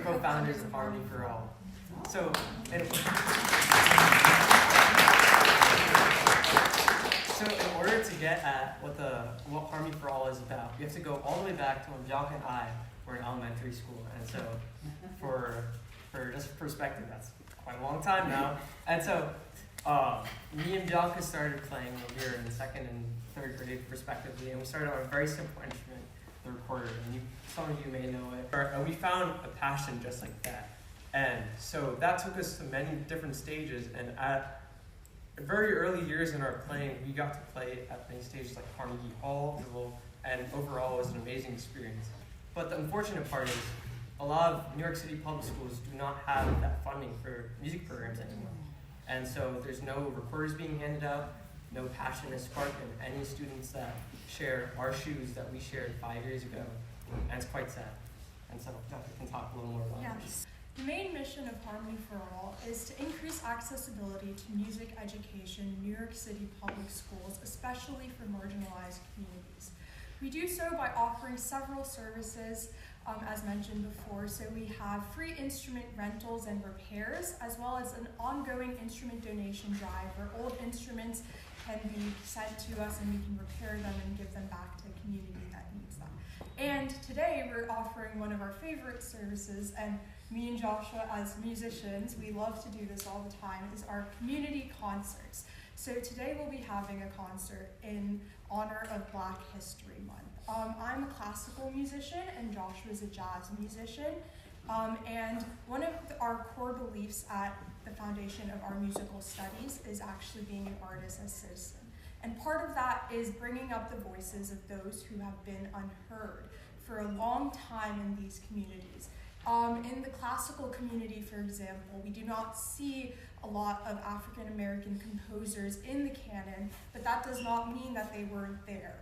co-founders of Harmony for All. So, in order to get at what Harmony for All is about, you have to go all the way back to when Bianca and I were in elementary school. And so, for just perspective, that's quite a long time now. And so, me and Bianca started playing when we were in second and third grade, respectively, and we started on a very simple instrument, the recorder. And some of you may know it. And we found a passion just like that. And so that took us to many different stages. And at very early years in our playing, we got to play at many stages like Carnegie Hall, and overall it was an amazing experience. But the unfortunate part is a lot of New York City public schools do not have that funding for music programs anymore. And so there's no recorders being handed out, no passion is sparked in any students that share our shoes that we shared 5 years ago. And it's quite sad. And so Dr. can talk a little more about Yes. The main mission of Harmony for All is to increase accessibility to music education in New York City public schools, especially for marginalized communities. We do so by offering several services, as mentioned before. So we have free instrument rentals and repairs, as well as an ongoing instrument donation drive where old instruments can be sent to us and we can repair them and give them back to a community that needs them. And today we're offering one of our favorite services, and me and Joshua as musicians, we love to do this all the time, is our community concerts. So today we'll be having a concert in honor of Black History Month. I'm a classical musician and Joshua's a jazz musician. And one of our core beliefs at the foundation of our musical studies is actually being an artist as citizen. And part of that is bringing up the voices of those who have been unheard for a long time in these communities. In the classical community, for example, we do not see a lot of African American composers in the canon, but that does not mean that they weren't there.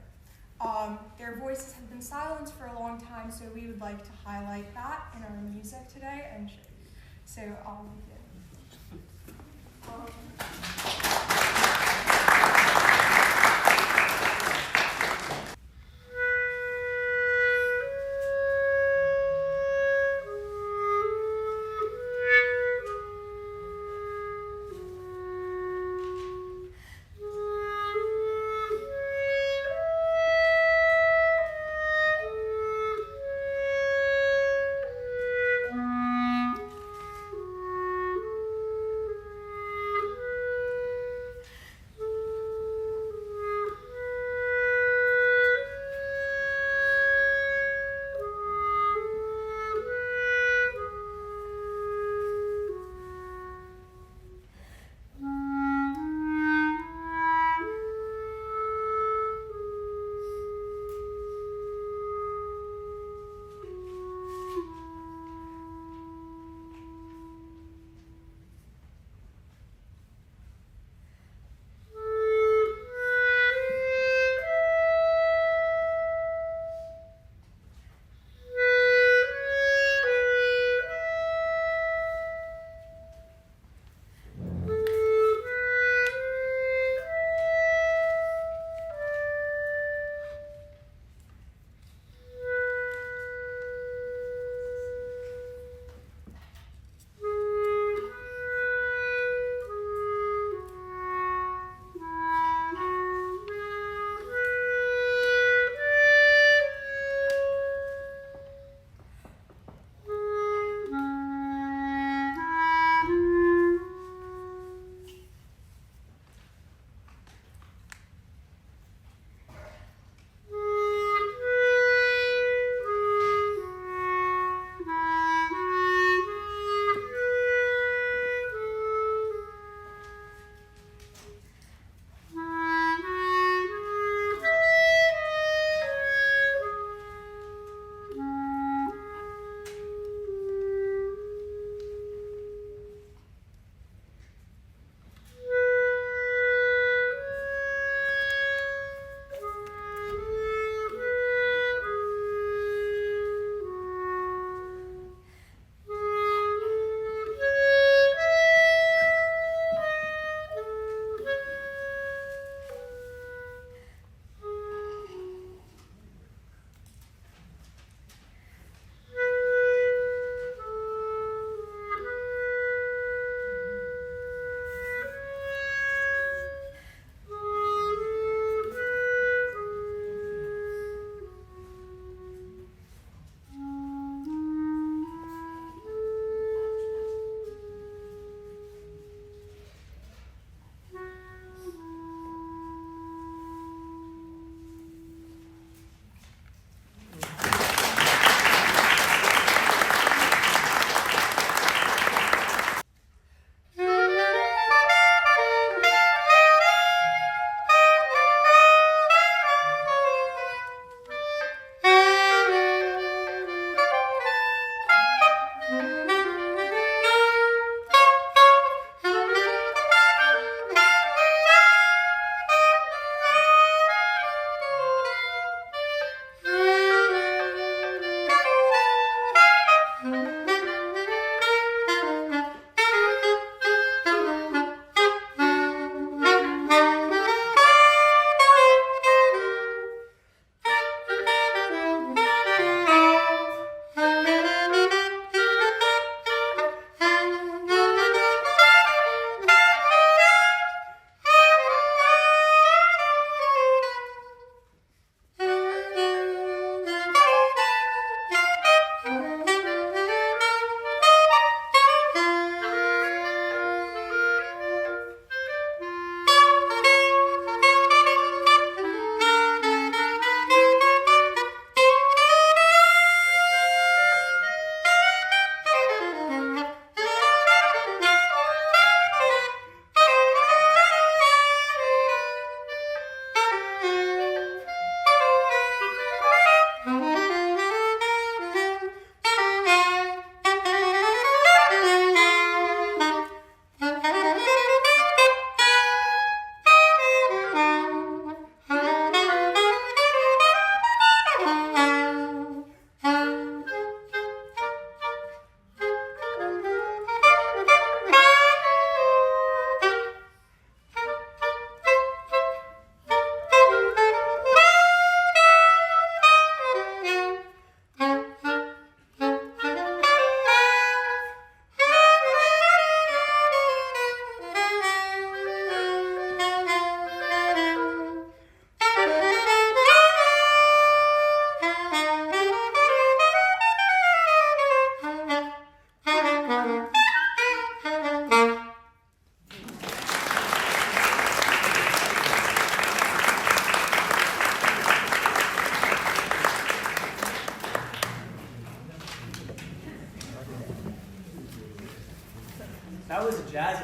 Their voices have been silenced for a long time, so we would like to highlight that in our music today and show you. So I'll begin.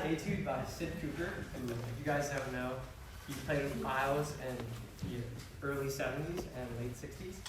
Etude by Sid Cooper, who, if you guys don't know, he played with Miles in the early 70s and late 60s.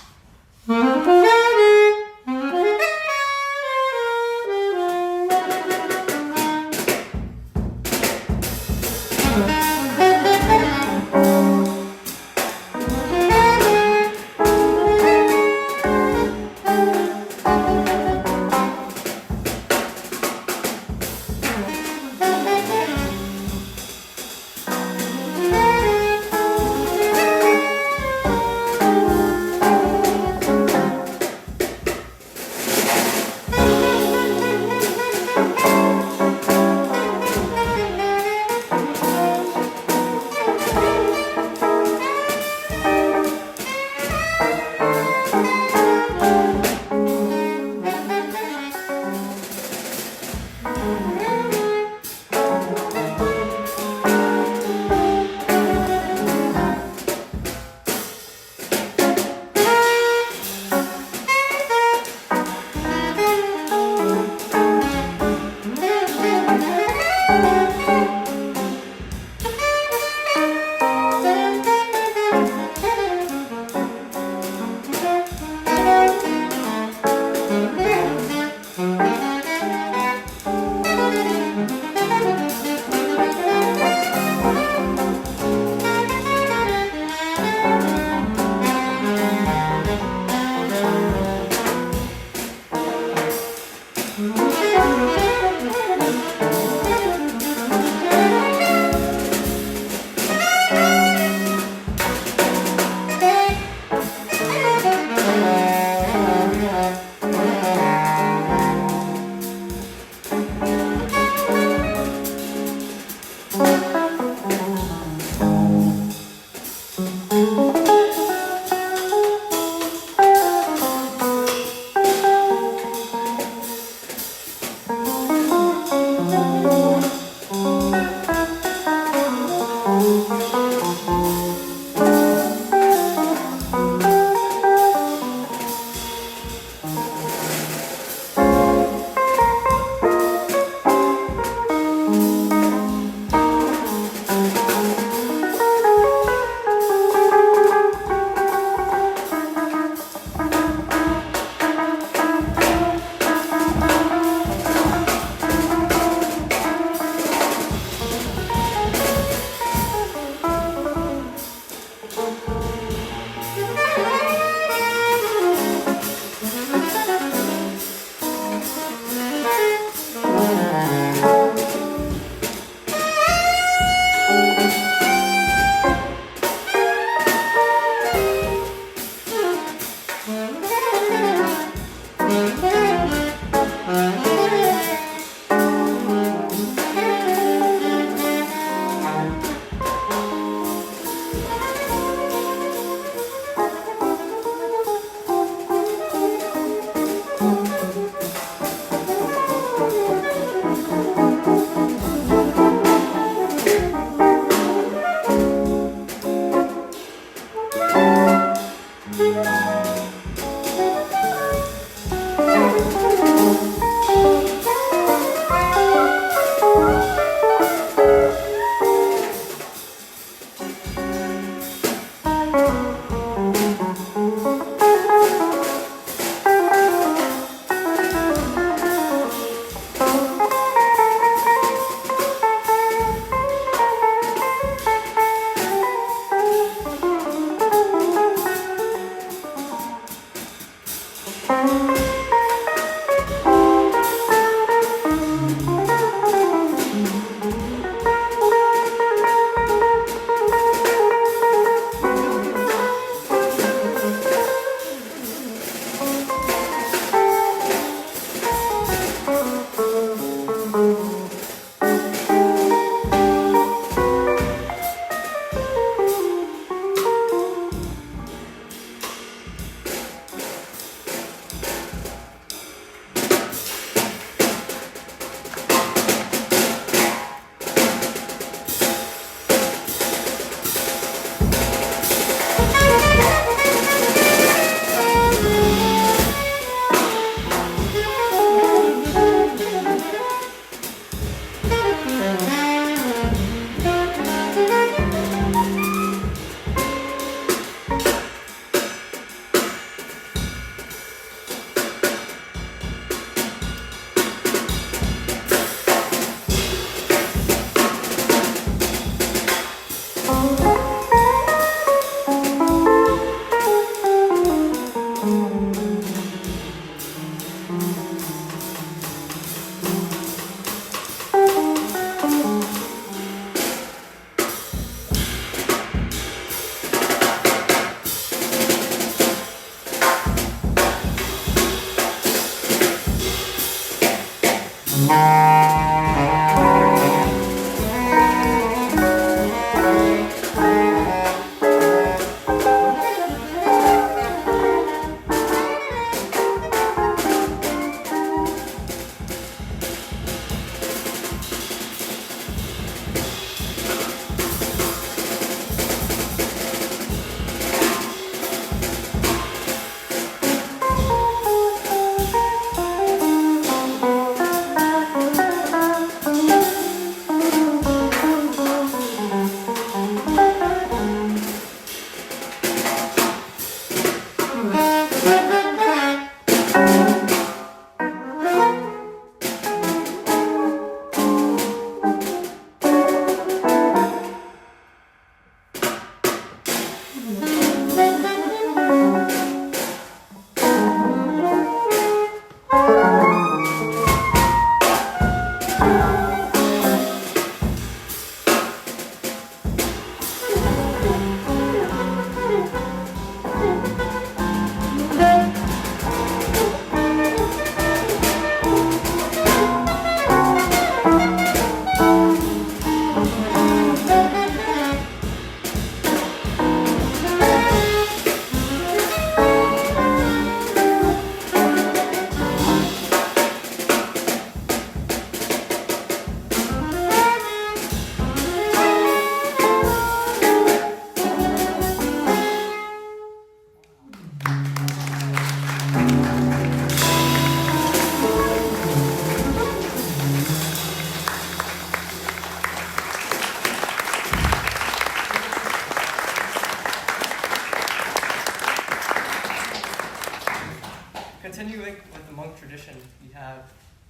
Continuing with the monk tradition, we have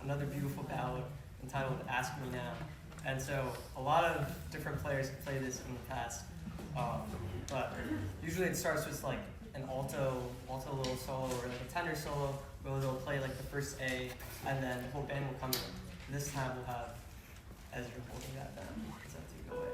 another beautiful ballad entitled Ask Me Now. And so a lot of different players have played this in the past, but usually it starts with like an alto little solo or like a tenor solo where they'll play like the first A and then the whole band will come in. This time we'll have Ezra holding that down. Does that take away?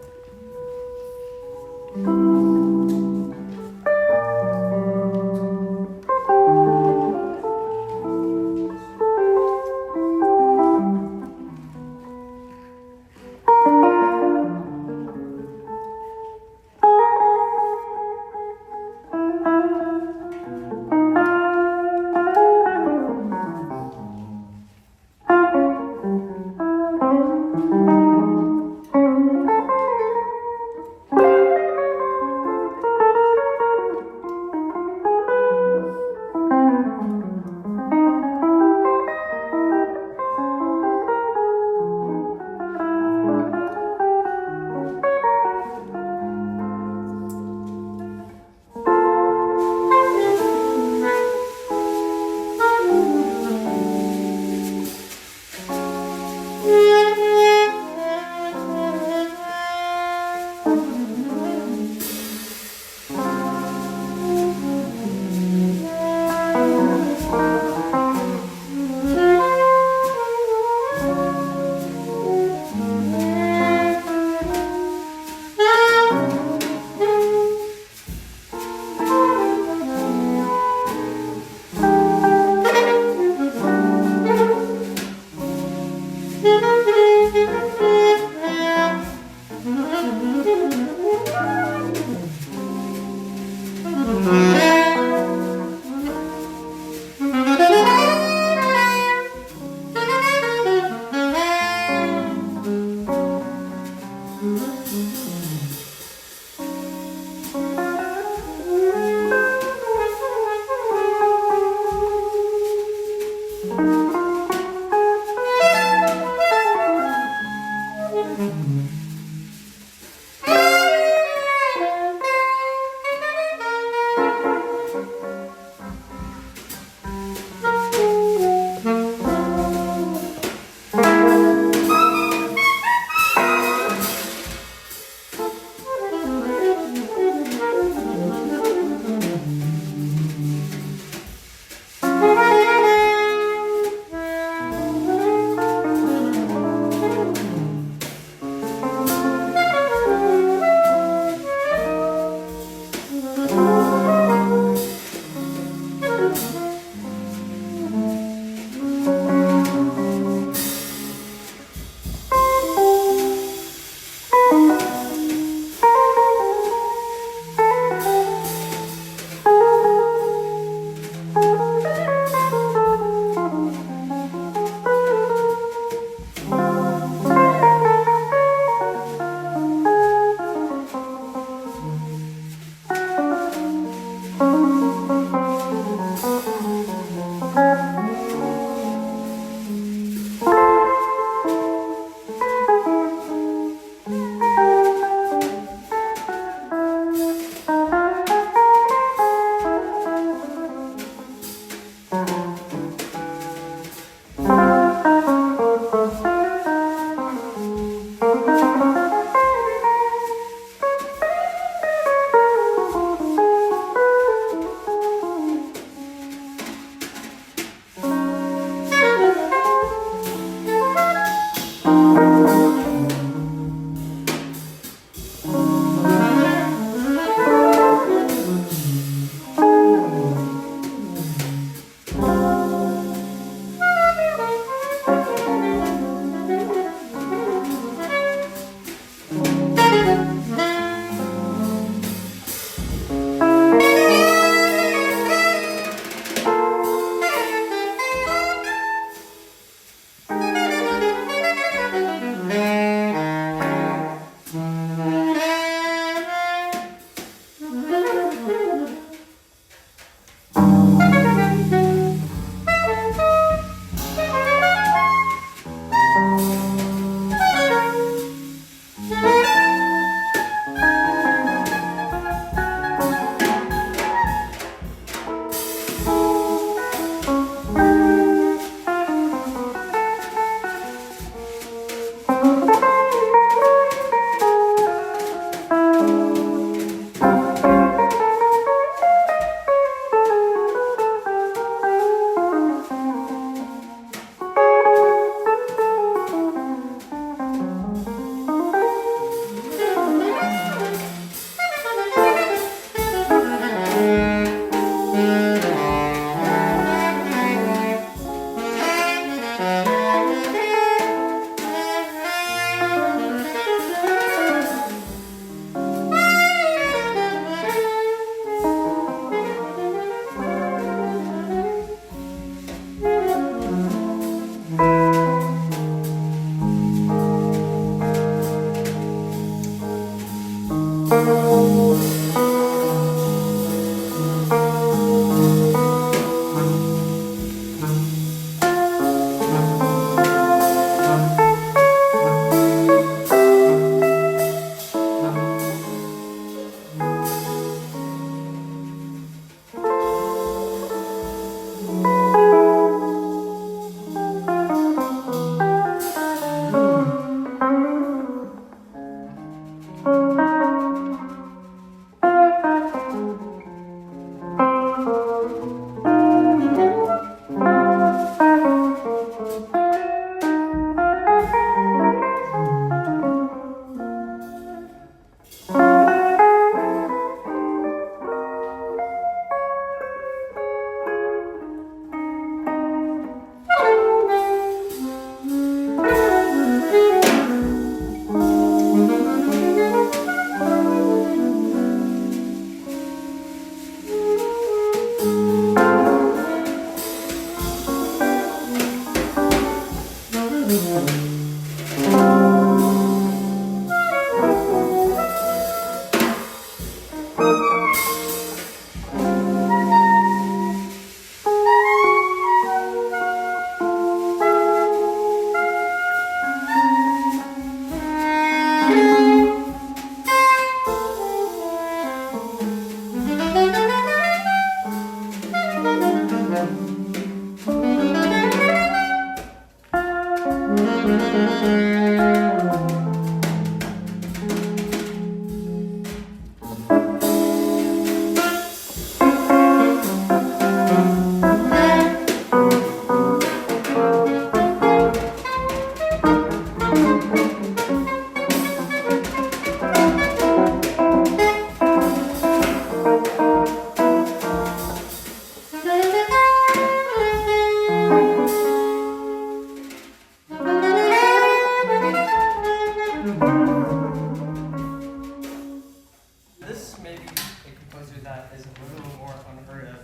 This may be a composer that is a little more unheard of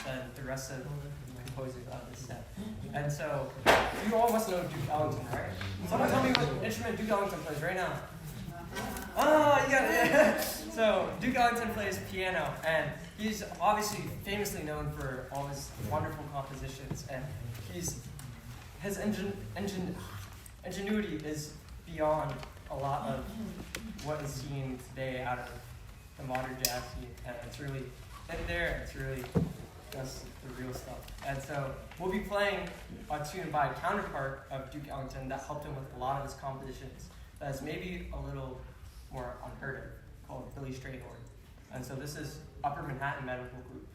than the rest of the composers on this set. And so, you all must know Duke Ellington, right? Someone tell me what instrument Duke Ellington plays right now. Oh, you got it. So, Duke Ellington plays piano, and he's obviously famously known for all his wonderful compositions, and his ingenuity is beyond a lot of what is seen today out of the modern jazz scene, and it's really in there. It's really just the real stuff. And so we'll be playing a tune by a counterpart of Duke Ellington that helped him with a lot of his compositions. That is maybe a little more unheard of, called Billy Strayhorn. And so this is Upper Manhattan Medical Group.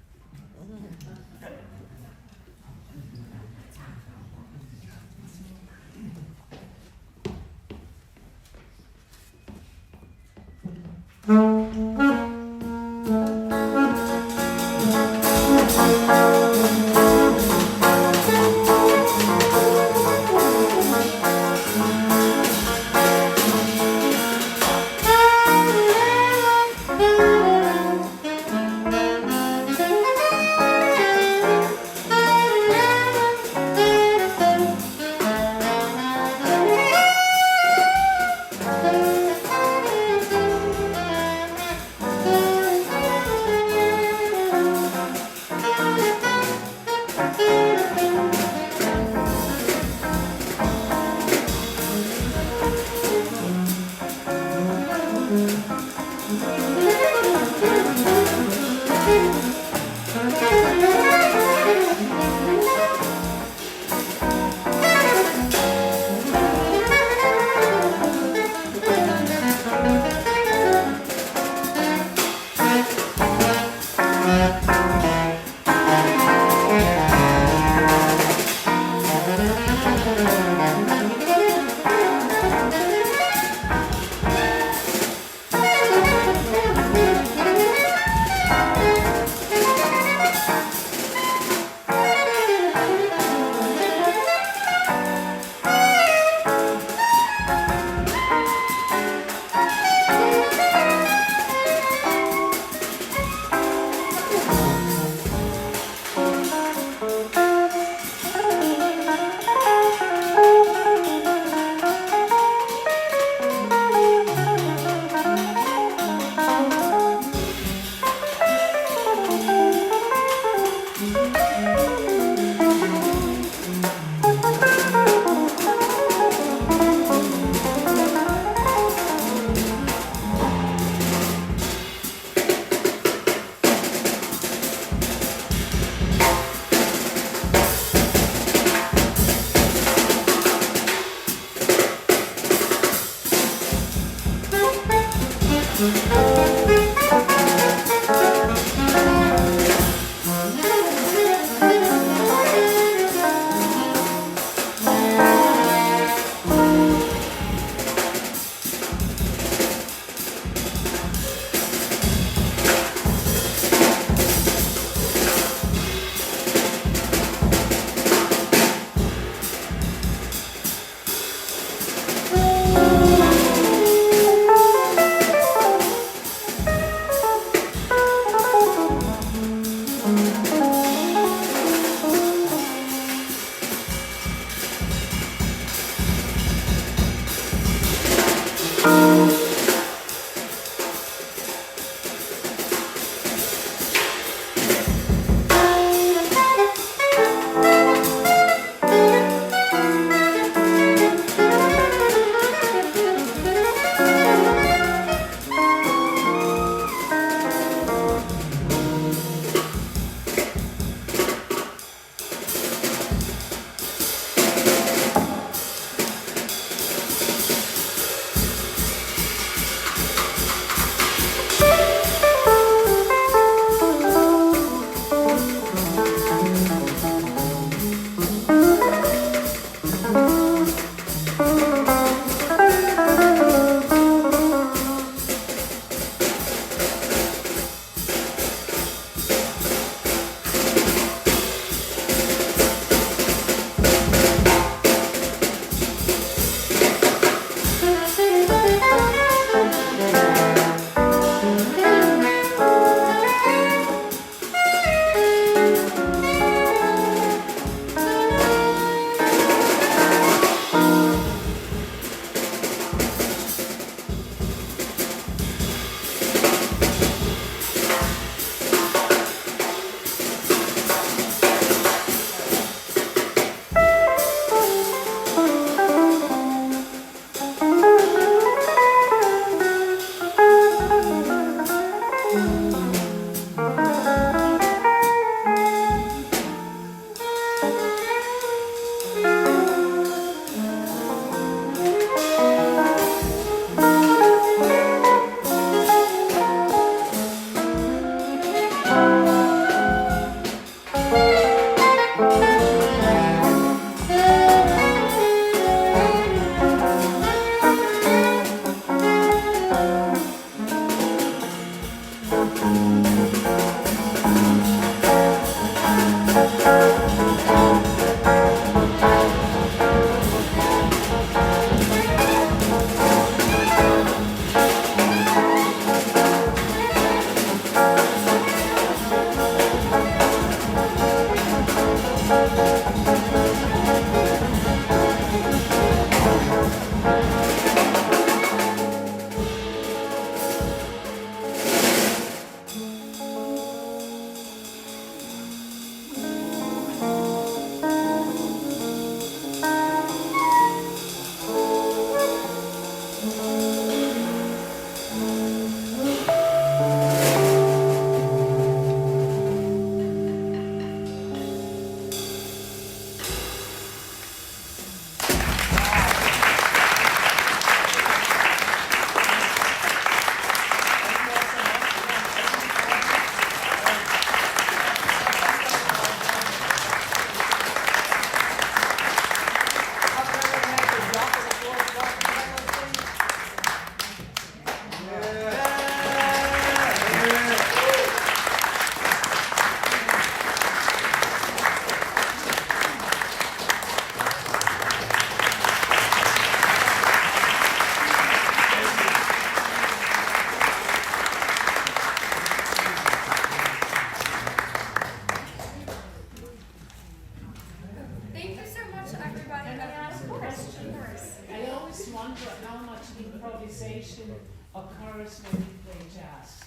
improvisation occurs when you play jazz,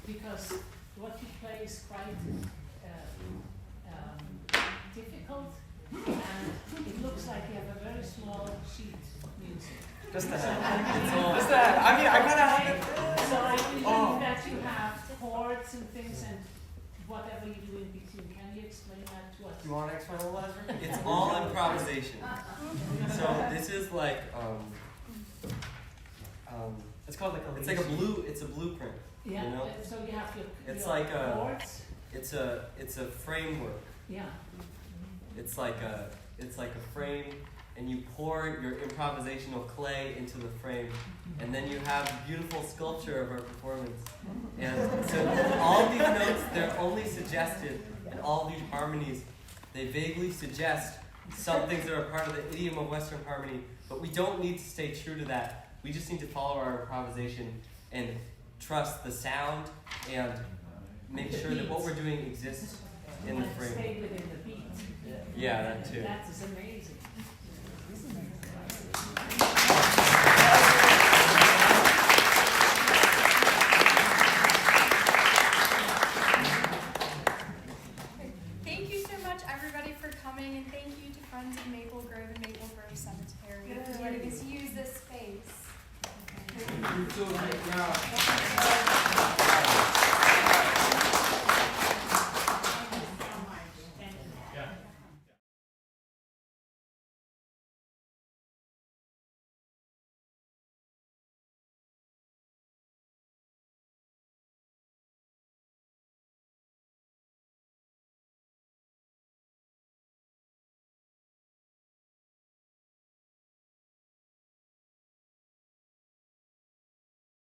because what you play is quite difficult, and it looks like you have a very small sheet of music. Just that. Just that. I mean, I kind of have it. So I believe that you have chords and things and whatever you do in between. Can you explain that to us? You want to explain a little, Ezra? It's all improvisation. So this is like It's called like a. It's like a blue. It's a blueprint. Yeah, You know? so you have your, It's your like a- chords. It's a framework. Yeah. It's like a frame, and you pour your improvisational clay into the frame, and then you have beautiful sculpture of our performance. And so all these notes, they're only suggested, and all these harmonies, they vaguely suggest some things that are part of the idiom of Western harmony, but we don't need to stay true to that. We just need to follow our improvisation and trust the sound and make The sure that what beats. we're doing exists in the And frame. stay within the beat. Yeah, that too. That is amazing. Thank you so much, everybody, for coming, and thank you to Friends of Maple Grove and Maple Grove Cemetery for letting us use this space. You too, great job.